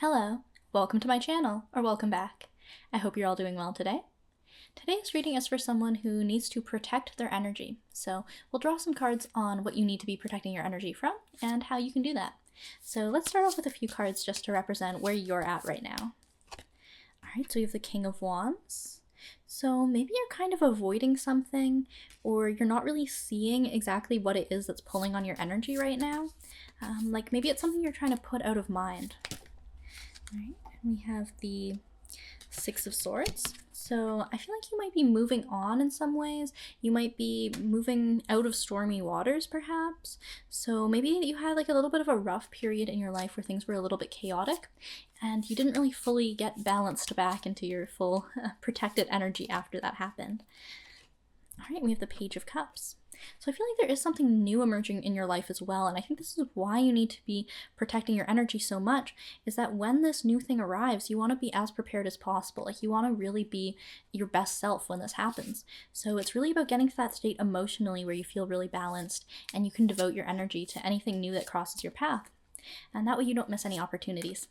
Hello, welcome to my channel, or welcome back. I hope you're all doing well today. Today's reading is for someone who needs to protect their energy, so we'll draw some cards on what you need to be protecting your energy from and how you can do that. So let's start off with a few cards just to represent where you're at right now. Alright, so you have the King of Wands. So maybe you're kind of avoiding something, or you're not really seeing exactly what it is that's pulling on your energy right now. Like maybe it's something you're trying to put out of mind. Alright, and we have the Six of Swords. So I feel like you might be moving on in some ways. You might be moving out of stormy waters, perhaps. So maybe you had like a little bit of a rough period in your life where things were a little bit chaotic, and you didn't really fully get balanced back into your full protected energy after that happened. Alright, we have the Page of Cups. So I feel like there is something new emerging in your life as well, and I think this is why you need to be protecting your energy so much, is that when this new thing arrives, you want to be as prepared as possible. Like, you want to really be your best self when this happens. So it's really about getting to that state emotionally where you feel really balanced, and you can devote your energy to anything new that crosses your path. And that way you don't miss any opportunities.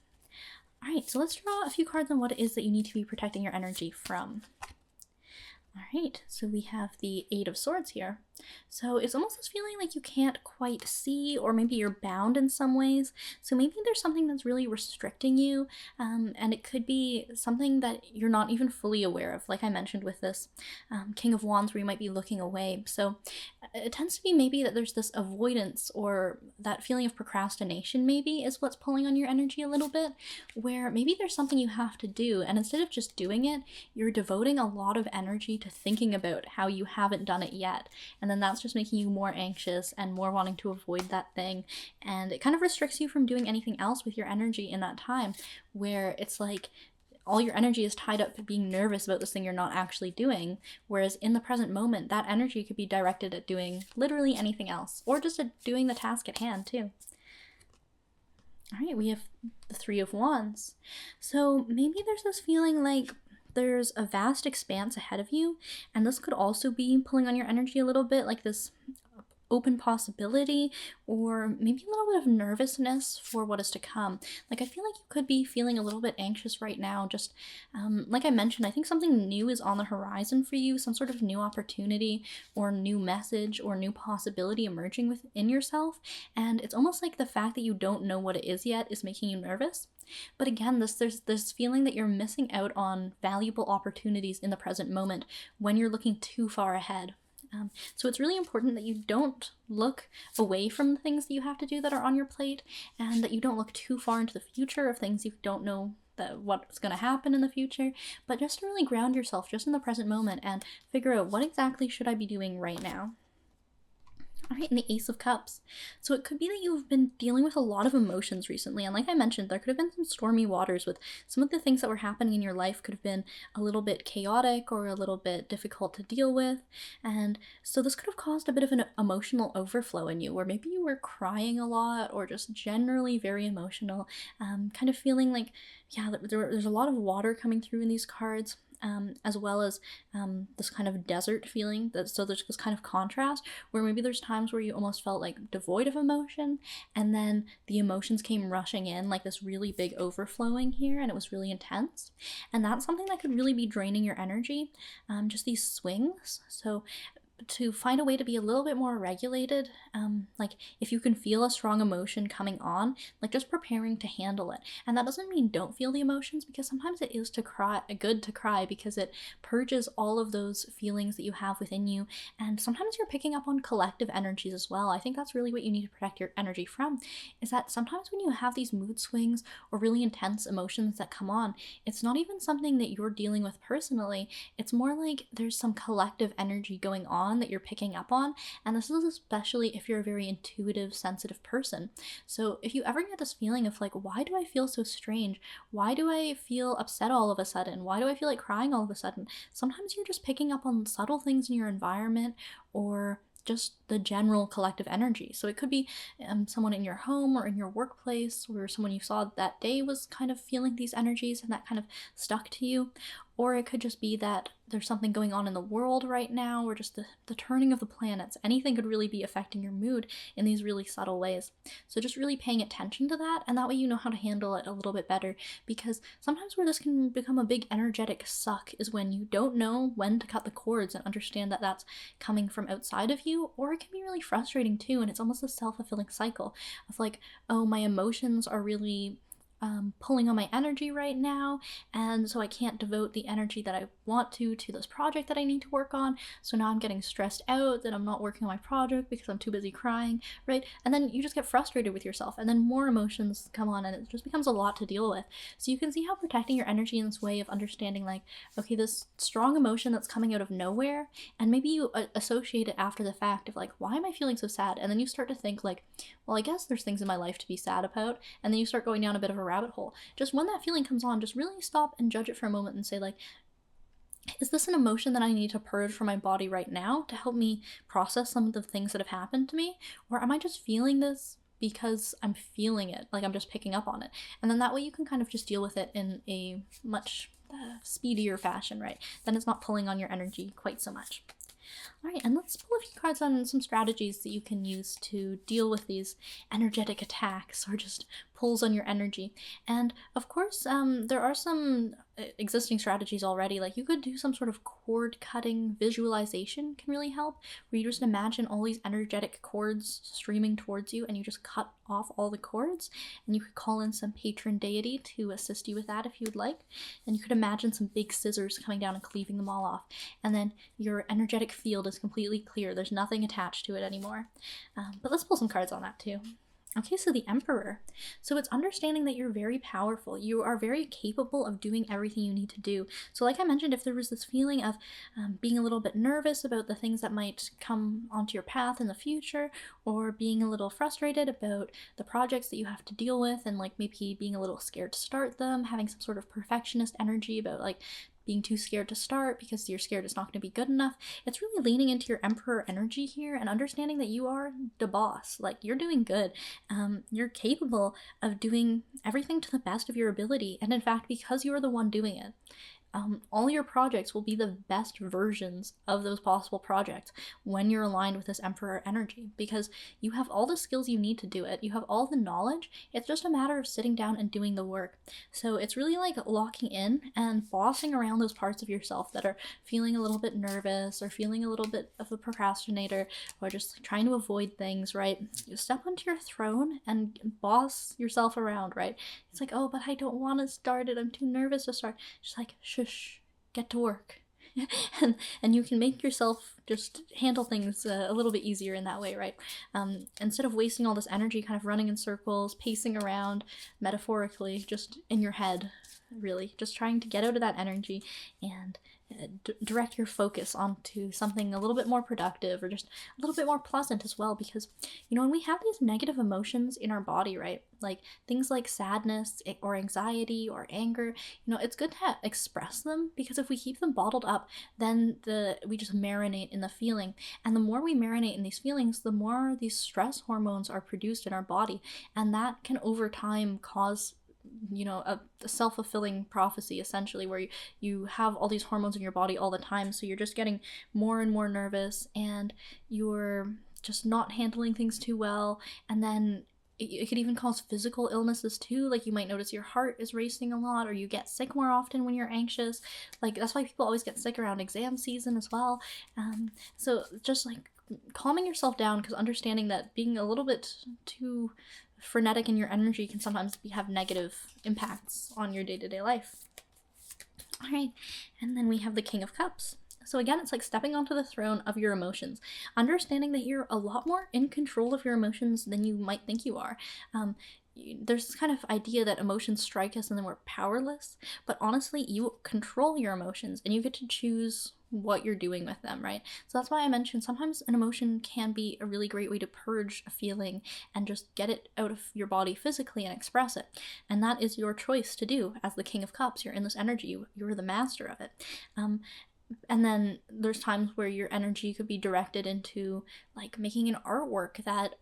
Alright, so let's draw a few cards on what it is that you need to be protecting your energy from. Alright, so we have the Eight of Swords here. So it's almost this feeling like you can't quite see, or maybe you're bound in some ways. So maybe there's something that's really restricting you, and it could be something that you're not even fully aware of, like I mentioned with this King of Wands, where you might be looking away. So it tends to be maybe that there's this avoidance, or that feeling of procrastination maybe is what's pulling on your energy a little bit, where maybe there's something you have to do, and instead of just doing it, you're devoting a lot of energy to thinking about how you haven't done it yet. And then that's just making you more anxious and more wanting to avoid that thing. And it kind of restricts you from doing anything else with your energy in that time, where it's like all your energy is tied up being nervous about this thing you're not actually doing. Whereas in the present moment, that energy could be directed at doing literally anything else, or just at doing the task at hand too. All right, we have the Three of Wands. So maybe there's this feeling like there's a vast expanse ahead of you, and this could also be pulling on your energy a little bit, like this open possibility, or maybe a little bit of nervousness for what is to come. Like, I feel like you could be feeling a little bit anxious right now, just like I mentioned, I think something new is on the horizon for you, some sort of new opportunity or new message or new possibility emerging within yourself, and it's almost like the fact that you don't know what it is yet is making you nervous. But again, there's this feeling that you're missing out on valuable opportunities in the present moment when you're looking too far ahead. So it's really important that you don't look away from the things that you have to do that are on your plate, and that you don't look too far into the future of things you don't know that what's going to happen in the future, but just to really ground yourself just in the present moment and figure out what exactly should I be doing right now. Alright, and the Ace of Cups. So it could be that you've been dealing with a lot of emotions recently, and like I mentioned, there could have been some stormy waters with some of the things that were happening in your life could have been a little bit chaotic or a little bit difficult to deal with, and so this could have caused a bit of an emotional overflow in you, where maybe you were crying a lot or just generally very emotional, kind of feeling like, yeah, there's a lot of water coming through in these cards. As well as this kind of desert feeling. So there's this kind of contrast where maybe there's times where you almost felt like devoid of emotion, and then the emotions came rushing in like this really big overflowing here, and it was really intense. And that's something that could really be draining your energy, just these swings. So to find a way to be a little bit more regulated, like if you can feel a strong emotion coming on, like just preparing to handle it. And that doesn't mean don't feel the emotions, because sometimes it is good to cry, because it purges all of those feelings that you have within you, and sometimes you're picking up on collective energies as well. I think that's really what you need to protect your energy from, is that sometimes when you have these mood swings or really intense emotions that come on, it's not even something that you're dealing with personally, it's more like there's some collective energy going on that you're picking up on. And this is especially if you're a very intuitive, sensitive person. So if you ever get this feeling of like, why do I feel so strange? Why do I feel upset all of a sudden? Why do I feel like crying all of a sudden? Sometimes you're just picking up on subtle things in your environment, or just the general collective energy. So it could be someone in your home or in your workplace, or someone you saw that day was kind of feeling these energies and that kind of stuck to you. or it could just be that there's something going on in the world right now, or just the turning of the planets. Anything could really be affecting your mood in these really subtle ways. So just really paying attention to that, and that way you know how to handle it a little bit better, because sometimes where this can become a big energetic suck is when you don't know when to cut the cords and understand that that's coming from outside of you, or it can be really frustrating too, and it's almost a self-fulfilling cycle of like, oh, my emotions are really pulling on my energy right now, and so I can't devote the energy that I want to this project that I need to work on. So now I'm getting stressed out that I'm not working on my project because I'm too busy crying, right? And then you just get frustrated with yourself, and then more emotions come on, and it just becomes a lot to deal with. So you can see how protecting your energy in this way of understanding, like, okay, this strong emotion that's coming out of nowhere, and maybe you associate it after the fact of like, why am I feeling so sad? And then you start to think like, well, I guess there's things in my life to be sad about, and then you start going down a bit of a rabbit hole. Just when that feeling comes on, just really stop and judge it for a moment and say like, is this an emotion that I need to purge from my body right now to help me process some of the things that have happened to me? Or am I just feeling this because I'm feeling it, like I'm just picking up on it? And then that way you can kind of just deal with it in a much speedier fashion, right? Then it's not pulling on your energy quite so much. All right, and let's pull a few cards on some strategies that you can use to deal with these energetic attacks or just pulls on your energy. And of course, there are some existing strategies already. Like you could do some sort of cord cutting visualization can really help, where you just imagine all these energetic cords streaming towards you and you just cut off all the cords, and you could call in some patron deity to assist you with that if you would like. And you could imagine some big scissors coming down and cleaving them all off, and then your energetic field is completely clear. There's nothing attached to it anymore. But let's pull some cards on that too. Okay, so the Emperor. So it's understanding that you're very powerful. You are very capable of doing everything you need to do. So like I mentioned, if there was this feeling of being a little bit nervous about the things that might come onto your path in the future, or being a little frustrated about the projects that you have to deal with, and like maybe being a little scared to start them, having some sort of perfectionist energy about like being too scared to start because you're scared it's not going to be good enough. It's really leaning into your Emperor energy here and understanding that you are the boss. Like, you're doing good. You're capable of doing everything to the best of your ability. And in fact, because you're the one doing it, all your projects will be the best versions of those possible projects when you're aligned with this Emperor energy, because you have all the skills you need to do it. You have all the knowledge. It's just a matter of sitting down and doing the work. So it's really like locking in and bossing around those parts of yourself that are feeling a little bit nervous or feeling a little bit of a procrastinator or just trying to avoid things, right? You step onto your throne and boss yourself around, right? It's like, oh, but I don't want to start it. I'm too nervous to start. Just like, shush, get to work. and you can make yourself just handle things a little bit easier in that way, right? Instead of wasting all this energy kind of running in circles, pacing around, metaphorically, just in your head, really. Just trying to get out of that energy and direct your focus onto something a little bit more productive or just a little bit more pleasant as well, because when we have these negative emotions in our body, right, like things like sadness or anxiety or anger, it's good to express them, because if we keep them bottled up, then we just marinate in the feeling, and the more we marinate in these feelings, the more these stress hormones are produced in our body, and that can over time cause a self-fulfilling prophecy, essentially, where you have all these hormones in your body all the time, so you're just getting more and more nervous, and you're just not handling things too well, and then it could even cause physical illnesses too. Like, you might notice your heart is racing a lot, or you get sick more often when you're anxious. Like, that's why people always get sick around exam season as well. So just like calming yourself down, because understanding that being a little bit too frenetic in your energy can sometimes have negative impacts on your day-to-day life. All right, and then we have the King of Cups. So again, it's like stepping onto the throne of your emotions, understanding that you're a lot more in control of your emotions than you might think you are. There's this kind of idea that emotions strike us and then we're powerless, but honestly, you control your emotions and you get to choose what you're doing with them, right? So that's why I mentioned sometimes an emotion can be a really great way to purge a feeling and just get it out of your body physically and express it. And that is your choice to do as the King of Cups. You're in this energy, you're the master of it. And then there's times where your energy could be directed into like making an artwork that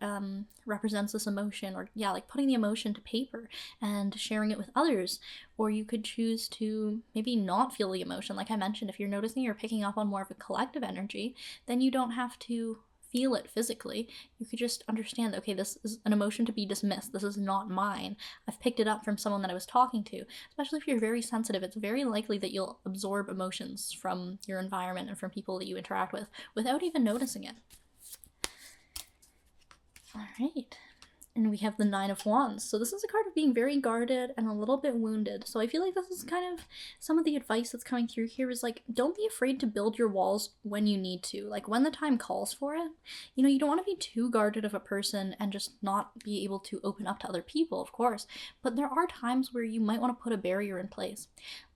represents this emotion, or yeah, like putting the emotion to paper and sharing it with others. Or you could choose to maybe not feel the emotion. Like I mentioned, if you're noticing you're picking up on more of a collective energy, then you don't have to feel it physically. You could just understand, okay, this is an emotion to be dismissed. This is not mine. I've picked it up from someone that I was talking to. Especially if you're very sensitive, it's very likely that you'll absorb emotions from your environment and from people that you interact with without even noticing it. All right. And we have the Nine of Wands. So this is a card of being very guarded and a little bit wounded. So I feel like this is kind of some of the advice that's coming through here is like, don't be afraid to build your walls when you need to. Like when the time calls for it. You know, you don't want to be too guarded of a person and just not be able to open up to other people, of course. But there are times where you might want to put a barrier in place.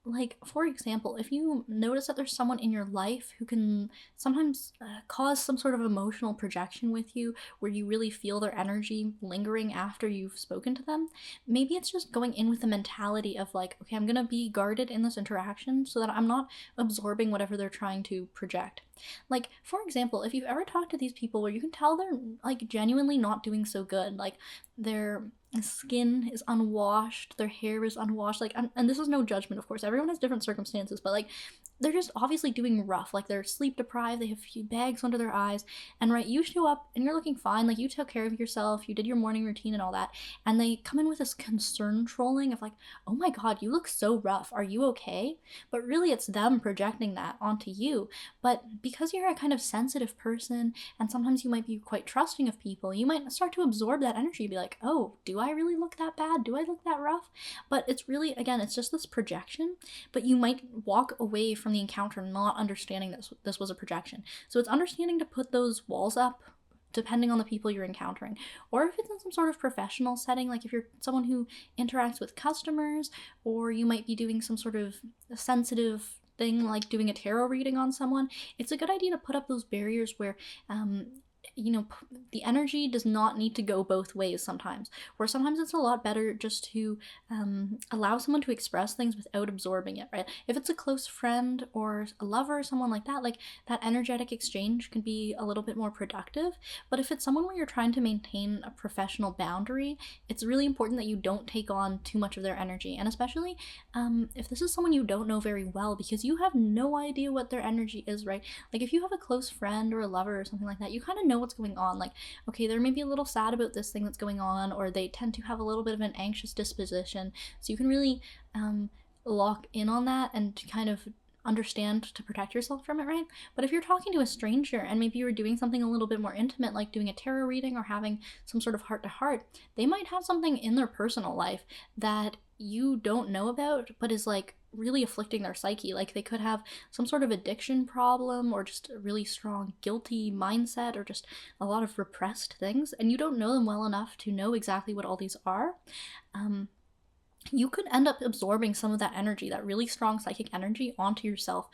Like, for example, if you notice that there's someone in your life who can sometimes cause some sort of emotional projection with you, where you really feel their energy lingering after you've spoken to them, maybe it's just going in with the mentality of like, okay, I'm gonna be guarded in this interaction so that I'm not absorbing whatever they're trying to project. Like, for example, if you've ever talked to these people where you can tell they're like genuinely not doing so good, like their skin is unwashed, their hair is unwashed, like, and this is no judgment, of course, everyone has different circumstances, but like they're just obviously doing rough, like they're sleep deprived, they have a few bags under their eyes, and right, you show up and you're looking fine, like you took care of yourself, you did your morning routine and all that, and they come in with this concern trolling of like, oh my god, you look so rough, are you okay? But really it's them projecting that onto you. But because you're a kind of sensitive person, and sometimes you might be quite trusting of people, you might start to absorb that energy, be like, oh, do I really look that bad? Do I look that rough? But it's really, again, it's just this projection, but you might walk away from the encounter not understanding this was a projection. So it's understanding to put those walls up depending on the people you're encountering. Or if it's in some sort of professional setting, like if you're someone who interacts with customers, or you might be doing some sort of sensitive thing like doing a tarot reading on someone, it's a good idea to put up those barriers where you know, the energy does not need to go both ways sometimes, where sometimes it's a lot better just to allow someone to express things without absorbing it, right? If it's a close friend or a lover or someone like that energetic exchange can be a little bit more productive. But if it's someone where you're trying to maintain a professional boundary, it's really important that you don't take on too much of their energy, and especially if this is someone you don't know very well, because you have no idea what their energy is, right? Like if you have a close friend or a lover or something like that, you kind of know what's going on. Like, okay, they're maybe a little sad about this thing that's going on, or they tend to have a little bit of an anxious disposition. So you can really lock in on that and kind of understand to protect yourself from it, right? But if you're talking to a stranger and maybe you're doing something a little bit more intimate, like doing a tarot reading or having some sort of heart to heart, they might have something in their personal life that you don't know about, but is like really afflicting their psyche. Like they could have some sort of addiction problem, or just a really strong guilty mindset, or just a lot of repressed things, and you don't know them well enough to know exactly what all these are. You could end up absorbing some of that energy, that really strong psychic energy, onto yourself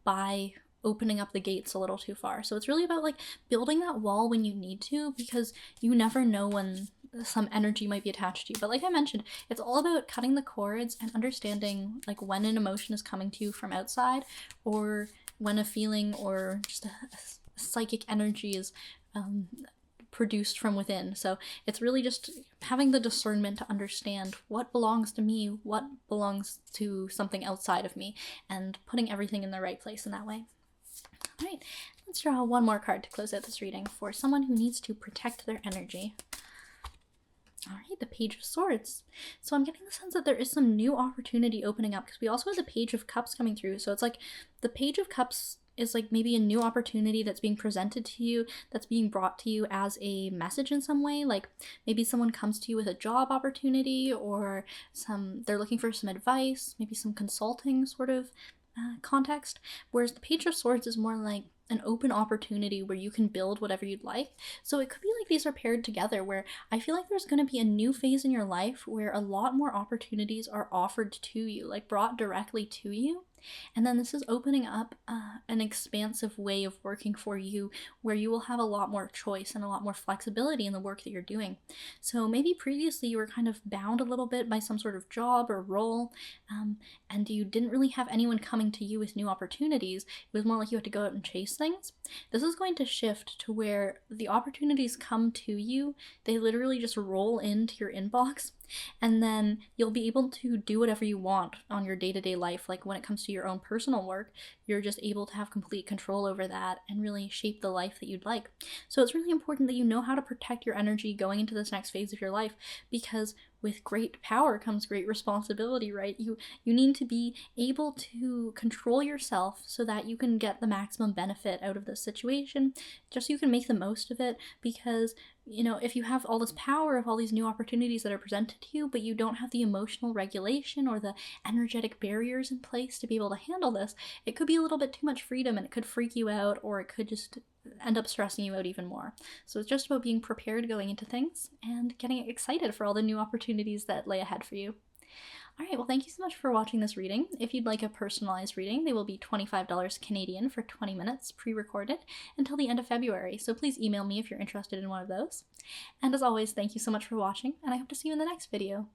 by opening up the gates a little too far. So it's really about like building that wall when you need to, because you never know when some energy might be attached to you. But like I mentioned, it's all about cutting the cords and understanding like when an emotion is coming to you from outside, or when a feeling or just a psychic energy is produced from within. So it's really just having the discernment to understand what belongs to me, what belongs to something outside of me, and putting everything in the right place in that way. All right, let's draw one more card to close out this reading for someone who needs to protect their energy. All right, the Page of Swords. So I'm getting the sense that there is some new opportunity opening up, because we also have the Page of Cups coming through. So it's like the Page of Cups is like maybe a new opportunity that's being presented to you, that's being brought to you as a message in some way. Like maybe someone comes to you with a job opportunity, or they're looking for some advice, maybe some consulting sort of context. Whereas the Page of Swords is more like, an open opportunity where you can build whatever you'd like. So it could be like these are paired together, where I feel like there's going to be a new phase in your life where a lot more opportunities are offered to you, like brought directly to you. And then this is opening up an expansive way of working for you where you will have a lot more choice and a lot more flexibility in the work that you're doing. So maybe previously you were kind of bound a little bit by some sort of job or role, and you didn't really have anyone coming to you with new opportunities. It was more like you had to go out and chase things. This is going to shift to where the opportunities come to you, they literally just roll into your inbox, and then you'll be able to do whatever you want on your day-to-day life. Like when it comes to your own personal work, you're just able to have complete control over that and really shape the life that you'd like. So it's really important that you know how to protect your energy going into this next phase of your life, because with great power comes great responsibility, right? You need to be able to control yourself so that you can get the maximum benefit out of this situation, just so you can make the most of it. Because if you have all this power of all these new opportunities that are presented to you, but you don't have the emotional regulation or the energetic barriers in place to be able to handle this, it could be a little bit too much freedom, and it could freak you out, or it could just end up stressing you out even more. So it's just about being prepared going into things and getting excited for all the new opportunities that lay ahead for you. Alright, well, thank you so much for watching this reading. If you'd like a personalized reading, they will be $25 Canadian for 20 minutes, pre-recorded, until the end of February, so please email me if you're interested in one of those. And as always, thank you so much for watching, and I hope to see you in the next video.